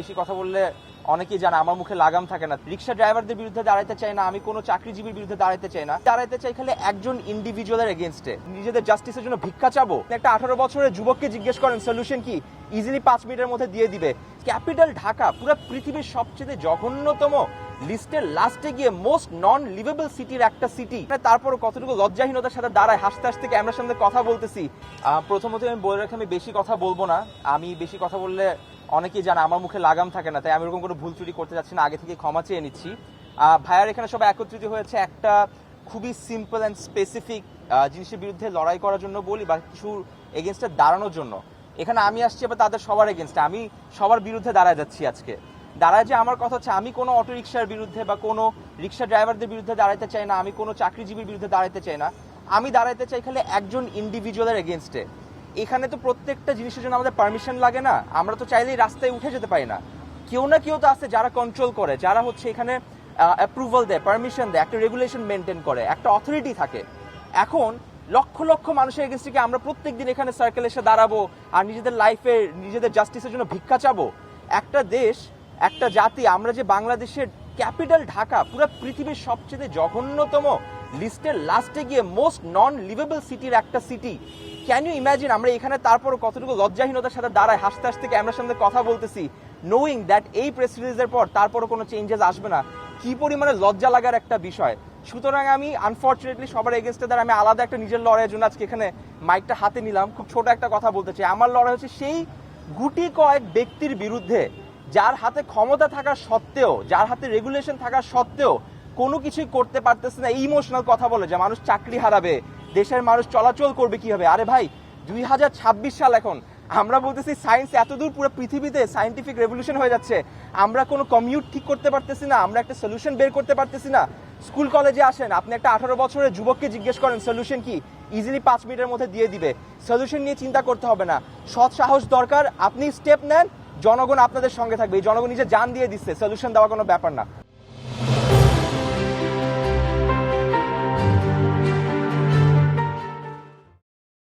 বেশি কথা বললে অনেকেই জানে আমার মুখে লাগাম থাকে না। রিক্সা ড্রাইভারদের বিরুদ্ধে দাঁড়াইতে চাই না, আমি কোনো চাকরিজীবীর বিরুদ্ধে দাঁড়াইতে চাই না, দাঁড়াইতে চাই খালি একজন ইন্ডিভিজুয়ালের এগেনস্টে। নিজেদের জাস্টিসের জন্য ভিক্ষা চাবো। একটা 18 বছরের যুবককে জিজ্ঞেস করেন সলিউশন কি, ইজিলি 5 মিনিটের মধ্যে দিয়ে দিবে। ক্যাপিটাল ঢাকা পুরো পৃথিবীর সবচেয়ে জঘন্যতম লিস্টের লাস্টে গিয়ে মোস্ট নন লিভেবল সিটির একটা সিটি। তারপর কতটুকু লজ্জাহীনতার সাথে দাঁড়ায় হাসতে হাসতে ক্যামেরার সামনে কথা বলতেছি। প্রথমত আমি বলে রাখি আমি বেশি কথা বলবো না। আমি বেশি কথা বললে অনেকেই জানে আমার মুখে লাগাম থাকে না, তাই আমি এরকম কোনো ভুল ত্রুটি করতে যাচ্ছি না, আগে থেকে ক্ষমা চেয়ে নিচ্ছি। ভাইয়ার এখানে সবাই একত্রিত হয়েছে একটা খুবই সিম্পল অ্যান্ড স্পেসিফিক জিনিসের বিরুদ্ধে লড়াই করার জন্য বলি, বা কিছু এগেনস্টে দাঁড়ানোর জন্য। এখানে আমি আসছি এবার তাদের সবার এগেনস্টে, আমি সবার বিরুদ্ধে দাঁড়ায় যাচ্ছি আজকে। দাঁড়ায় যে আমার কথা হচ্ছে আমি কোনো অটো রিক্সার বিরুদ্ধে বা কোনো রিক্সা ড্রাইভারদের বিরুদ্ধে দাঁড়াইতে চাই না, আমি কোনো চাকরিজীবীর বিরুদ্ধে দাঁড়াইতে চাই না, আমি দাঁড়াইতে চাই খালি একজন ইন্ডিভিজুয়ালের এগেনস্টে। এখানে তো প্রত্যেকটা জিনিসের জন্য আমাদের পারমিশন লাগে না, আমরা তো চাইলেই রাস্তায় উঠে যেতে পারি না। কেউ না কেউ তো আছে যারা কন্ট্রোল করে, যারা হচ্ছে এখানে অ্যাপ্রুভাল দেয়, পারমিশন দেয়, একটা রেগুলেশন মেনটেন করে, একটা অথরিটি থাকে। এখন লক্ষ লক্ষ মানুষের এগেনস্টে আমরা প্রত্যেকদিন এখানে সার্কেল এসে দাঁড়াবো আর নিজেদের লাইফে নিজেদের জাস্টিসের জন্য ভিক্ষা চাবো? একটা দেশ, একটা জাতি, আমরা যে বাংলাদেশের ক্যাপিটাল ঢাকা পুরো পৃথিবীর সবচেয়ে জঘন্যতম লিস্টের লাস্টে গিয়ে মোস্ট নন লিভেবল সিটির একটা সিটি। ক্যান ইউ ইমাজিন আমরা এখানে তারপর কতটুকু লজ্জাহীনতার সাথে দাঁড়ায় হাসতে হাসতে ক্যামেরার সামনে কথা বলতেছি, নোয়িং দ্যাট এই প্রেস রিলিজের পর তারপরও কোনো চেঞ্জেস আসবে না। কি পরিমাণে লজ্জা লাগার একটা বিষয়। সুতরাং আমি আনফর্চুনেটলি সবার এগেনস্টে দ্বারা আমি আলাদা একটা নিজের লড়াইয়ের জন্য আজকে এখানে মাইকটা হাতে নিলাম। খুব ছোট একটা কথা বলতে চাই, আমার লড়াই হচ্ছে সেই গুটি কয়েক ব্যক্তির বিরুদ্ধে যার হাতে ক্ষমতা থাকা সত্ত্বেও, যার হাতে রেগুলেশন থাকা সত্ত্বেও কোনো কিছুই করতে পারতেছে না। ইমোশনাল কথা বলে যে মানুষ চাকরি হারাবে, দেশের মানুষ চলাচল করবে কিভাবে। আরে ভাই 2026 সাল এখন, আমরা বলতেছি সায়েন্স এতদূর পুরো পৃথিবীতে সায়েন্টিফিক রেভলিউশন হয়ে যাচ্ছে, আমরা কোনো কমিউট ঠিক করতে পারতেছি না, আমরা একটা সলিউশন বের করতে পারতেছি না। স্কুল কলেজে আসেন, আপনি একটা 18 বছরের যুবককে জিজ্ঞেস করেন সলিউশন কি, ইজিলি 5 মিনিটের মধ্যে দিয়ে দিবে। সলিউশন নিয়ে চিন্তা করতে হবে না, সৎ সাহস দরকার, আপনি স্টেপ নেন, জনগণ আপনাদের সঙ্গে থাকবে। এই জনগণ নিজে জান দিয়ে দিচ্ছে, সলিউশন দেওয়া কোনো ব্যাপার না।